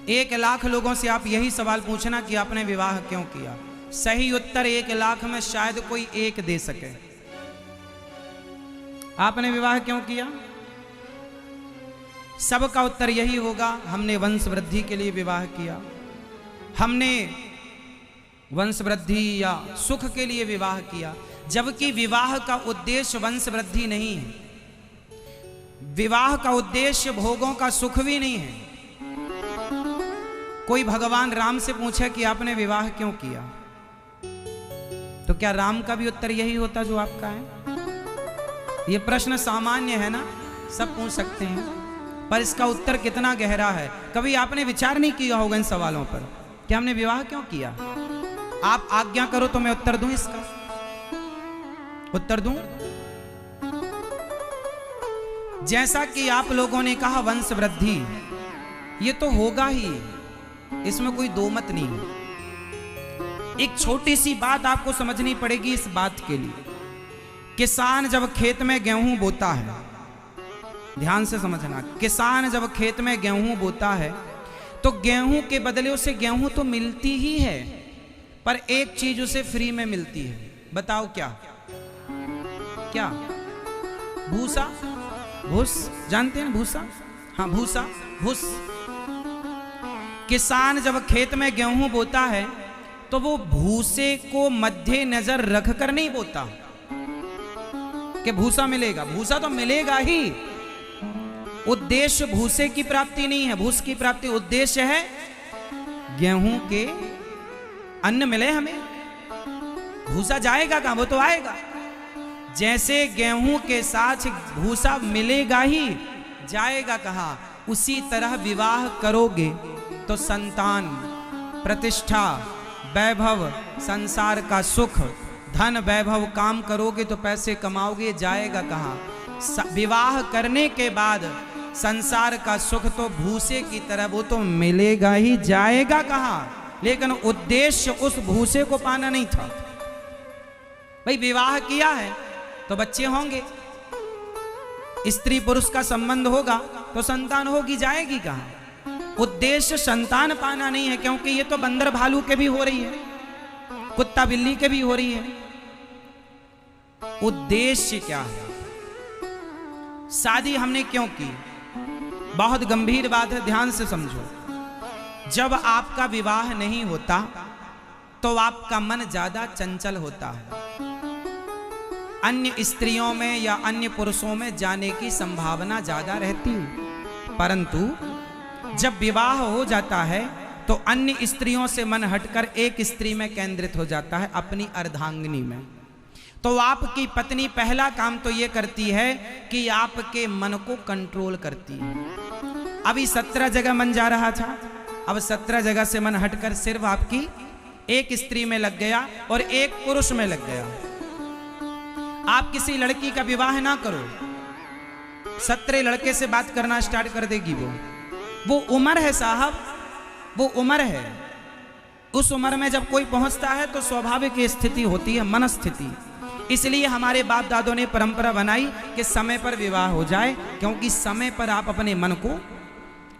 1,00,000 लोगों से आप यही सवाल पूछना कि आपने विवाह क्यों किया, सही उत्तर 1,00,000 में शायद कोई एक दे सके। आपने विवाह क्यों किया? सबका उत्तर यही होगा, हमने वंश वृद्धि के लिए विवाह किया, हमने वंश वृद्धि या सुख के लिए विवाह किया। जबकि विवाह का उद्देश्य वंश वृद्धि नहीं है, विवाह का उद्देश्य भोगों का सुख भी नहीं है। कोई भगवान राम से पूछे कि आपने विवाह क्यों किया, तो क्या राम का भी उत्तर यही होता जो आपका है? यह प्रश्न सामान्य है ना, सब पूछ सकते हैं, पर इसका उत्तर कितना गहरा है, कभी आपने विचार नहीं किया होगा इन सवालों पर कि हमने विवाह क्यों किया। आप आज्ञा करो तो मैं उत्तर दूं, इसका उत्तर दूं। जैसा कि आप लोगों ने कहा वंश वृद्धि, ये तो होगा ही, इसमें कोई दो मत नहीं है। एक छोटी सी बात आपको समझनी पड़ेगी इस बात के लिए, किसान जब खेत में गेहूं बोता है, ध्यान से समझना, किसान जब खेत में गेहूं बोता है तो गेहूं के बदले उसे गेहूं तो मिलती ही है, पर एक चीज उसे फ्री में मिलती है। बताओ क्या? क्या? भूसा, भूस, जानते हैं भूसा? हाँ, भूसा, भूस। किसान जब खेत में गेहूं बोता है तो वो भूसे को मध्य नजर रखकर नहीं बोता कि भूसा मिलेगा, भूसा तो मिलेगा ही। उद्देश्य भूसे की प्राप्ति नहीं है, भूस की प्राप्ति उद्देश्य है गेहूं के अन्न मिले हमें। भूसा जाएगा कहां, वो तो आएगा। जैसे गेहूं के साथ भूसा मिलेगा ही, जाएगा कहां, उसी तरह विवाह करोगे तो संतान, प्रतिष्ठा, वैभव, संसार का सुख, धन वैभव, काम करोगे तो पैसे कमाओगे, जाएगा कहां। विवाह करने के बाद संसार का सुख तो भूसे की तरह वो तो मिलेगा ही, जाएगा कहां। लेकिन उद्देश्य उस भूसे को पाना नहीं था। भाई विवाह किया है तो बच्चे होंगे, स्त्री पुरुष का संबंध होगा तो संतान होगी, जाएगी कहां। उद्देश्य संतान पाना नहीं है, क्योंकि ये तो बंदर भालू के भी हो रही है, कुत्ता बिल्ली के भी हो रही है। उद्देश्य क्या है? शादी हमने क्यों की? बहुत गंभीर बात है, ध्यान से समझो। जब आपका विवाह नहीं होता तो आपका मन ज्यादा चंचल होता है, अन्य स्त्रियों में या अन्य पुरुषों में जाने की संभावना ज्यादा रहती है। परंतु जब विवाह हो जाता है तो अन्य स्त्रियों से मन हटकर एक स्त्री में केंद्रित हो जाता है, अपनी अर्धांगिनी में। तो आपकी पत्नी पहला काम तो ये करती है कि आपके मन को कंट्रोल करती है। अभी 17 जगह मन जा रहा था, अब 17 जगह से मन हटकर सिर्फ आपकी एक स्त्री में लग गया और एक पुरुष में लग गया। आप किसी लड़की का विवाह ना करो, 17 लड़के से बात करना स्टार्ट कर देगी वो उम्र है साहब, वो उम्र है। उस उम्र में जब कोई पहुंचता है तो स्वाभाविक स्थिति होती है, मन स्थिति। इसलिए हमारे बाप दादों ने परंपरा बनाई कि समय पर विवाह हो जाए, क्योंकि समय पर आप अपने मन को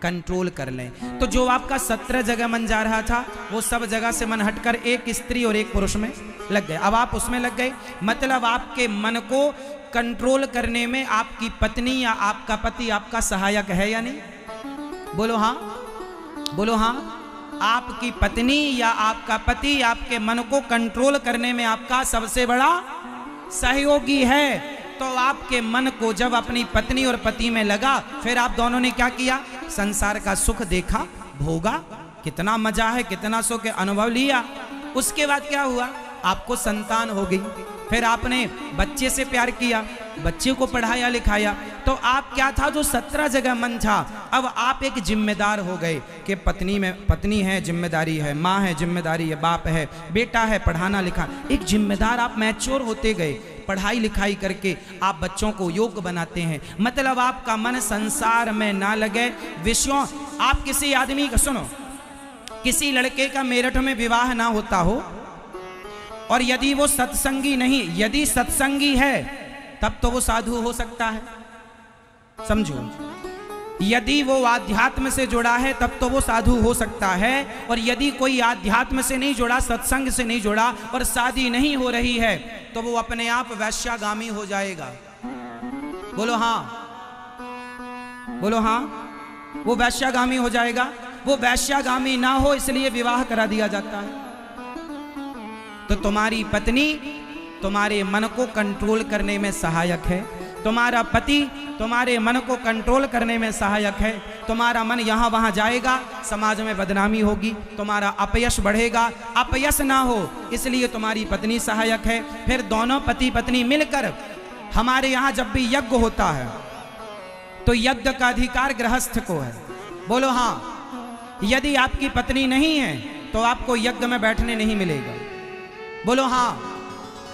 कंट्रोल कर लें। तो जो आपका 17 जगह मन जा रहा था वो सब जगह से मन हटकर एक स्त्री और एक पुरुष में लग गए। अब आप उसमें लग गए, मतलब आपके मन को कंट्रोल करने में आपकी पत्नी या आपका पति आपका सहायक है या नहीं? बोलो हाँ, बोलो हाँ। आपकी पत्नी या आपका पति आपके मन को कंट्रोल करने में आपका सबसे बड़ा सहयोगी है। तो आपके मन को जब अपनी पत्नी और पति में लगा, फिर आप दोनों ने क्या किया? संसार का सुख देखा, भोगा, कितना मजा है, कितना सुख अनुभव लिया। उसके बाद क्या हुआ? आपको संतान हो गई, फिर आपने बच्चे से प्यार किया, बच्चे को पढ़ाया लिखाया। तो आप क्या था, जो 17 जगह मन था, अब आप एक जिम्मेदार हो गए कि पत्नी में पत्नी है, जिम्मेदारी है, माँ है, जिम्मेदारी है, बाप है, बेटा है, पढ़ाना लिखा। एक जिम्मेदार आप मैच्योर होते गए, पढ़ाई लिखाई करके आप बच्चों को योग्य बनाते हैं। मतलब आपका मन संसार में ना लगे, विषयों। आप किसी आदमी का सुनो, किसी लड़के का मेरठ में विवाह ना होता हो और यदि वो सत्संगी नहीं, यदि सत्संगी है तब तो वो साधु हो सकता है, समझो। यदि वो आध्यात्म से जुड़ा है तब तो वो साधु हो सकता है, और यदि कोई आध्यात्म से नहीं जुड़ा, सत्संग से नहीं जुड़ा और शादी नहीं हो रही है तो वो अपने आप वैश्यागामी हो जाएगा। बोलो हाँ, बोलो हाँ, वो वैश्यागामी हो जाएगा। वो वैश्यागामी ना हो इसलिए विवाह करा दिया जाता है। तो तुम्हारी पत्नी तुम्हारे मन को कंट्रोल करने में सहायक है, तुम्हारा पति तुम्हारे मन को कंट्रोल करने में सहायक है। तुम्हारा मन यहाँ वहाँ जाएगा, समाज में बदनामी होगी, तुम्हारा अपयश बढ़ेगा। अपयश ना हो इसलिए तुम्हारी पत्नी सहायक है। फिर दोनों पति पत्नी मिलकर, हमारे यहाँ जब भी यज्ञ होता है तो यज्ञ का अधिकार गृहस्थ को है। बोलो हाँ। यदि आपकी पत्नी नहीं है तो आपको यज्ञ में बैठने नहीं मिलेगा। बोलो हाँ।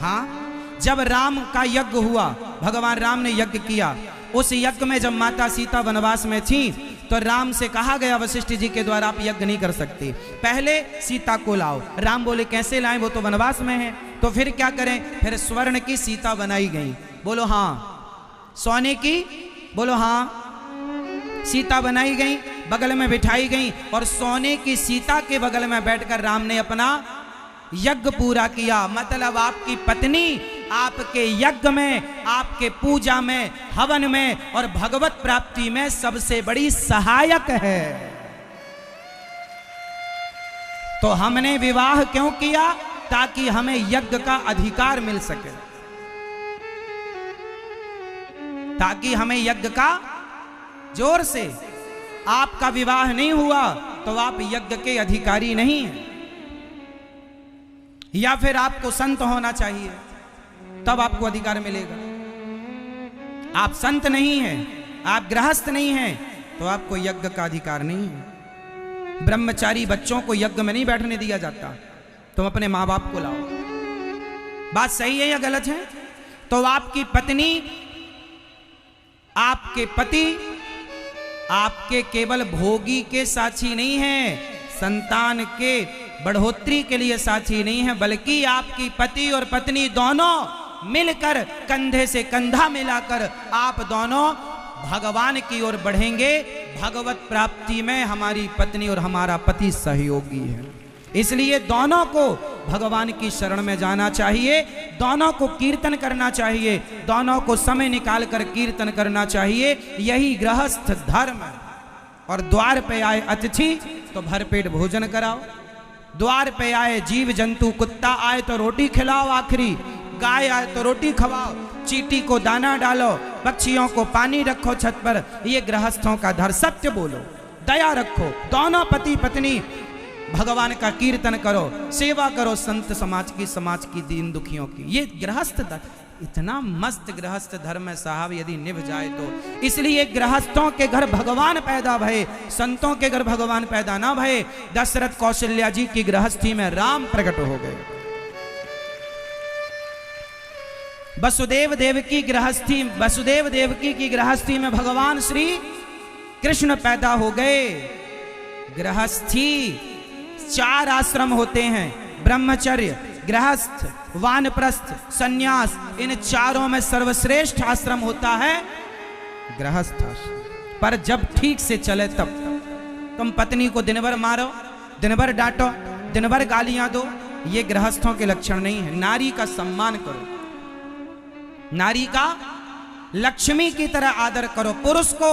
हाँ, जब राम का यज्ञ हुआ, भगवान राम ने यज्ञ किया, उस यज्ञ में जब माता सीता वनवास में थी तो राम से कहा गया वशिष्ठ जी के द्वारा आप यज्ञ नहीं कर सकते, पहले सीता को लाओ। राम बोले कैसे लाएं, वो तो वनवास में है। तो फिर क्या करें, फिर स्वर्ण की सीता बनाई गई। बोलो हाँ। सोने की, बोलो हाँ, सीता बनाई गई, बगल में बिठाई गई, और सोने की सीता के बगल में बैठकर राम ने अपना यज्ञ पूरा किया। मतलब आपकी पत्नी आपके यज्ञ में, आपके पूजा में, हवन में और भगवत प्राप्ति में सबसे बड़ी सहायक है। तो हमने विवाह क्यों किया, ताकि हमें यज्ञ का अधिकार मिल सके, ताकि हमें यज्ञ का जोर से। आपका विवाह नहीं हुआ तो आप यज्ञ के अधिकारी नहीं हैं, या फिर आपको संत होना चाहिए तब आपको अधिकार मिलेगा। आप संत नहीं हैं, आप गृहस्थ नहीं हैं तो आपको यज्ञ का अधिकार नहीं है। ब्रह्मचारी बच्चों को यज्ञ में नहीं बैठने दिया जाता। तुम अपने माँ बाप को लाओ। बात सही है या गलत है? तो आपकी पत्नी, आपके पति आपके केवल भोगी के साथी नहीं है, संतान के बढ़ोतरी के लिए साथी नहीं है, बल्कि आपकी पति और पत्नी दोनों मिलकर कंधे से कंधा मिलाकर आप दोनों भगवान की ओर बढ़ेंगे। भगवत प्राप्ति में हमारी पत्नी और हमारा पति सहयोगी है। इसलिए दोनों को भगवान की शरण में जाना चाहिए, दोनों को कीर्तन करना चाहिए, दोनों को समय निकाल कर कीर्तन करना चाहिए। यही गृहस्थ धर्म है। और द्वार पे आए अतिथि तो भरपेट भोजन कराओ, द्वार पे आए जीव जंतु, कुत्ता आए तो रोटी खिलाओ, आखिरी गाय आए तो रोटी खवाओ, चींटी को दाना डालो, पक्षियों को पानी रखो छत पर। ये गृहस्थों का धर्म। सत्य बोलो, दया रखो, दोनों पति पत्नी भगवान का कीर्तन करो, सेवा करो संत समाज की, दीन दुखियों की। ये गृहस्थ इतना मस्त गृहस्थ धर्म है साहब, यदि निभ जाए तो। इसलिए गृहस्थों के घर भगवान पैदा भये, संतों के घर भगवान पैदा ना भये। दशरथ कौशल्या जी की गृहस्थी में राम प्रकट हो गए। वसुदेव देवकी की गृहस्थी में भगवान श्री कृष्ण पैदा हो गए। गृहस्थी 4 आश्रम होते हैं, ब्रह्मचर्य, गृहस्थ, वानप्रस्थ, सन्यास। इन चारों में सर्वश्रेष्ठ आश्रम होता है गृहस्थ आश्रम। पर जब ठीक से चले तब। तुम पत्नी को दिन भर मारो, दिन भर डांटो, दिन भर गालियां दो, ये गृहस्थों के लक्षण नहीं है। नारी का सम्मान करो, नारी का लक्ष्मी की तरह आदर करो। पुरुष को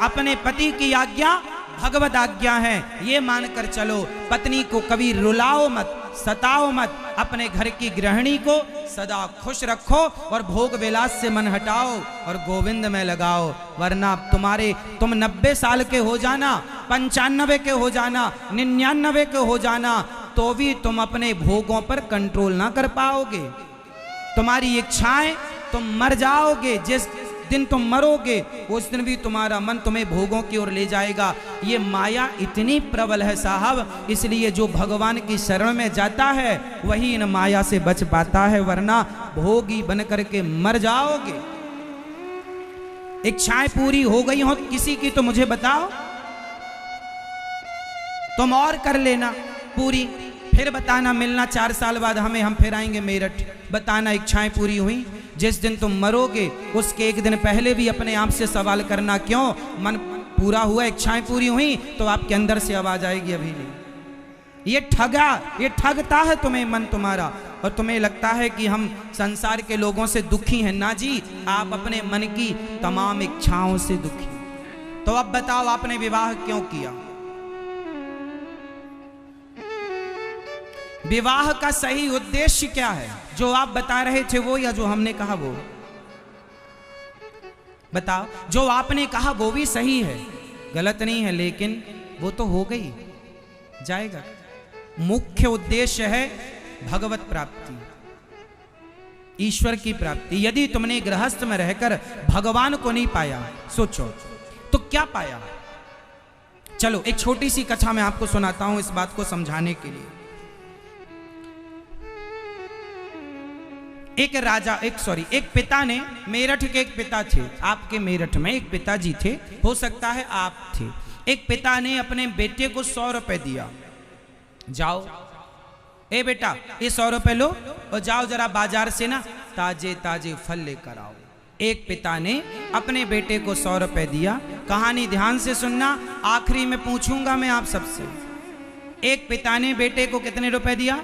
अपने पति की आज्ञा भगवत आज्ञा है ये मानकर चलो। पत्नी को कभी रुलाओ मत, सताओ मत। अपने घर की गृहिणी को सदा खुश रखो और भोग विलास से मन हटाओ और गोविंद में लगाओ। वरना तुम 90 साल के हो जाना, 95 के हो जाना, 99 के हो जाना, तो भी तुम अपने भोगों पर कंट्रोल ना कर पाओगे। तुम्हारी इच्छाएं, तुम मर जाओगे। जिस दिन तुम मरोगे उस दिन भी तुम्हारा मन तुम्हें भोगों की ओर ले जाएगा। ये माया इतनी प्रबल है साहब, इसलिए जो भगवान की शरण में जाता है वही इन माया से बच पाता है, वरना भोगी बन करके मर जाओगे। इच्छाएं पूरी हो गई हो किसी की तो मुझे बताओ, तुम और कर लेना पूरी, फिर बताना मिलना 4 साल बाद हमें, हम फिर आएंगे मेरठ, बताना इच्छाएं पूरी हुई। जिस दिन तुम मरोगे उसके एक दिन पहले भी अपने आप से सवाल करना, क्यों पूरा हुआ, इच्छाएं पूरी हुई तो आपके अंदर से आवाज आएगी अभी नहीं। ये ठगता है तुम्हें मन तुम्हारा, और तुम्हें लगता है कि हम संसार के लोगों से दुखी हैं। ना जी, आप अपने मन की तमाम इच्छाओं से दुखी। तो अब बताओ, आपने विवाह क्यों किया? विवाह का सही उद्देश्य क्या है? जो आप बता रहे थे वो, या जो हमने कहा वो? बताओ। जो आपने कहा वो भी सही है, गलत नहीं है, लेकिन वो तो हो गई, जाएगा। मुख्य उद्देश्य है भगवत प्राप्ति, ईश्वर की प्राप्ति। यदि तुमने गृहस्थ में रहकर भगवान को नहीं पाया, सोचो तो क्या पाया? चलो एक छोटी सी कथा मैं आपको सुनाता हूं इस बात को समझाने के लिए। एक पिता ने, मेरठ के एक पिता थे, आपके मेरठ में एक पिताजी थे, हो सकता है आप थे। एक पिता ने अपने बेटे को 100 रुपए दिया, जाओ ए बेटा ये 100 रुपए लो और जाओ जरा बाजार से ना ताजे ताजे फल लेकर आओ। एक पिता ने अपने बेटे को 100 रुपए दिया। कहानी ध्यान से सुनना, आखिरी में पूछूंगा मैं आप सबसे। एक पिता ने बेटे को कितने रुपए दिया?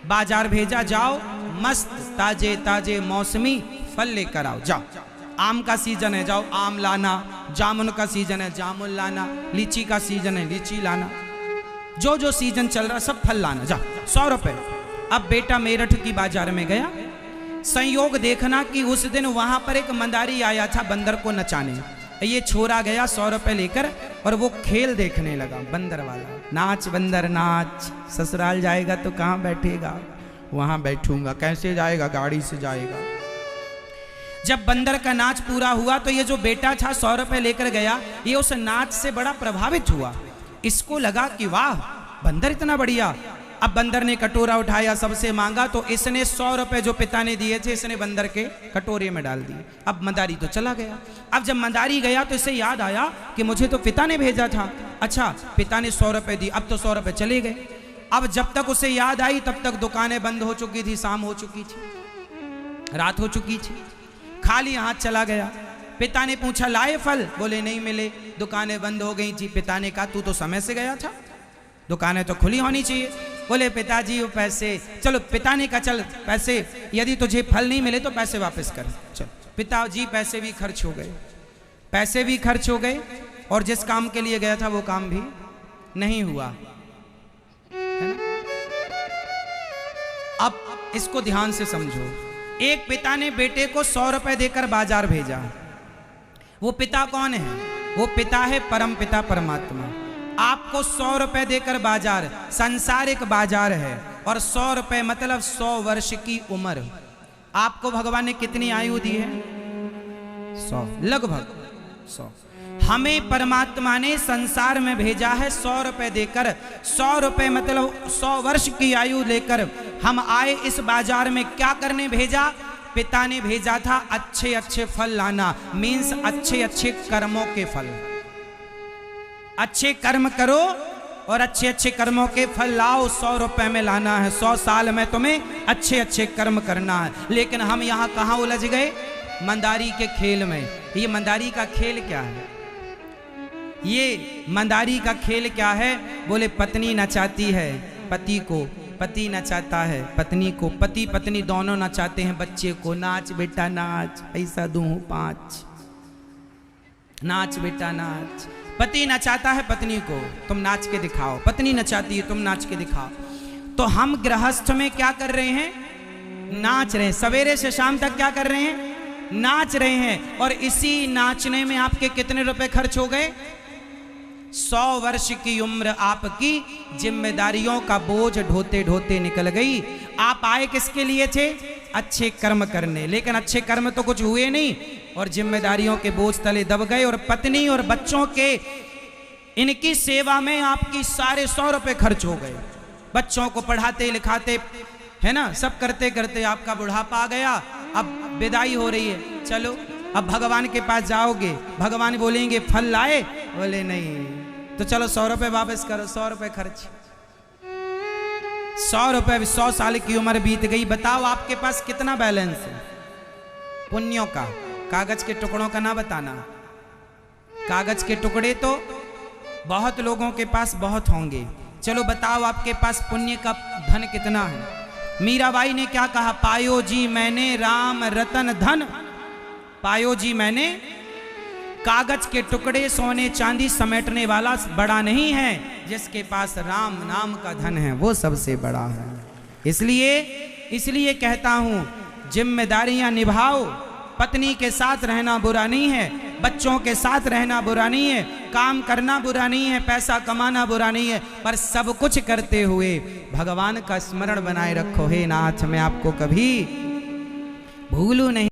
बाजार भेजा, जाओ मस्त ताजे ताजे मौसमी फल लेकर आओ। जाओ, आम का सीजन है, जाओ आम लाना, जामुन का सीजन है, जामुन लाना, लीची का सीजन है, लीची लाना, जो जो सीजन चल रहा सब फल लाना, जाओ 100 रुपए। अब बेटा मेरठ की बाजार में गया। संयोग देखना कि उस दिन वहां पर एक मंदारी आया था बंदर को नचाने। ये छोरा गया 100 रुपए लेकर और वो खेल देखने लगा, बंदर वाला। नाच बंदर नाच, ससुराल जाएगा तो कहाँ बैठेगा? वहां बैठूंगा। कैसे जाएगा? गाड़ी से जाएगा। जब बंदर का नाच पूरा हुआ तो ये जो बेटा था 100 रुपए लेकर गया, ये उस नाच से बड़ा प्रभावित हुआ। इसको लगा कि वाह बंदर इतना बढ़िया। अब बंदर ने कटोरा उठाया, सबसे मांगा, तो इसने 100 रुपए जो पिता ने दिए थे इसने बंदर के कटोरे में डाल दिए। अब मंदारी तो चला गया। अब जब मंदारी गया तो इसे याद आया कि मुझे तो पिता ने भेजा था। अच्छा, पिता ने 100 रुपए दी, अब तो 100 रुपए चले गए। अब जब तक उसे याद आई तब तक दुकानें बंद हो चुकी थी, शाम हो चुकी थी, रात हो चुकी थी। खाली हाथ चला गया। पिता ने पूछा लाए फल? बोले नहीं मिले, दुकानें बंद हो गई थी। पिता ने कहा तू तो समय से गया था, दुकानें तो खुली होनी चाहिए। बोले पिताजी वो पैसे, चलो पिता ने कहा चल पैसे, यदि तुझे फल नहीं मिले तो पैसे वापस कर। चल पिताजी, पैसे भी खर्च हो गए, पैसे भी खर्च हो गए और जिस काम के लिए गया था वो काम भी नहीं हुआ, है ना? अब इसको ध्यान से समझो। एक पिता ने बेटे को 100 रुपए देकर बाजार भेजा। वो पिता कौन है? वो पिता है परम पिता परमात्मा। आपको 100 रुपए देकर बाजार, सांसारिक बाजार है, और 100 रुपए मतलब 100 वर्ष की उम्र। आपको भगवान ने कितनी आयु दी है? 100, लगभग 100। हमें परमात्मा ने संसार में भेजा है 100 रुपए देकर। 100 रुपए मतलब 100 वर्ष की आयु लेकर हम आए इस बाजार में। क्या करने भेजा? पिता ने भेजा था अच्छे अच्छे फल लाना, मीन्स अच्छे अच्छे कर्मों के फल। अच्छे कर्म करो और अच्छे अच्छे कर्मों के फल लाओ, 100 रुपए में लाना है। 100 साल में तुम्हें अच्छे अच्छे कर्म करना है। लेकिन हम यहाँ कहाँ उलझ गए? मंदारी के खेल में। ये मंदारी का खेल क्या है? ये मंदारी का खेल क्या है? बोले पत्नी नचाती है पति को, पति नचाता है पत्नी को, पति पत्नी दोनों नचाते हैं बच्चे को। नाच बेटा नाच, पैसा दूं 5, नाच बेटा नाच। पति नचाता है पत्नी को, तुम नाच के दिखाओ। पत्नी नचाती है, तुम नाच के दिखाओ। तो हम गृहस्थ में क्या कर रहे हैं? नाच रहे हैं। सवेरे से शाम तक क्या कर रहे हैं? नाच रहे हैं। और इसी नाचने में आपके कितने रुपए खर्च हो गए? 100 वर्ष की उम्र आपकी जिम्मेदारियों का बोझ ढोते ढोते निकल गई। आप आए किसके लिए थे? अच्छे कर्म करने, लेकिन अच्छे कर्म तो कुछ हुए नहीं और जिम्मेदारियों के बोझ तले दब गए। और पत्नी और बच्चों के इनकी सेवा में आपकी सारे 100 रुपए खर्च हो गए। बच्चों को पढ़ाते लिखाते, है ना, सब करते करते आपका बुढ़ापा आ गया। अब विदाई हो रही है, चलो अब भगवान के पास जाओगे। भगवान बोलेंगे फल लाए? बोले नहीं, तो चलो 100 रुपए वापस करो। 100 रुपए खर्च, 100 रुपए, 100 साल की उम्र बीत गई। बताओ आपके पास कितना बैलेंस है? पुण्यों का, कागज के टुकड़ों का ना बताना, कागज के टुकड़े तो बहुत लोगों के पास बहुत होंगे, चलो बताओ आपके पास पुण्य का धन कितना है। मीराबाई ने क्या कहा, पायो जी मैंने राम रतन धन, पायो जी मैंने, कागज के टुकड़े सोने चांदी समेटने वाला बड़ा नहीं है, जिसके पास राम नाम का धन है वो सबसे बड़ा है। इसलिए कहता हूं जिम्मेदारियां निभाओ, पत्नी के साथ रहना बुरा नहीं है, बच्चों के साथ रहना बुरा नहीं है, काम करना बुरा नहीं है, पैसा कमाना बुरा नहीं है, पर सब कुछ करते हुए भगवान का स्मरण बनाए रखो। हे नाथ मैं आपको कभी भूलू नहीं।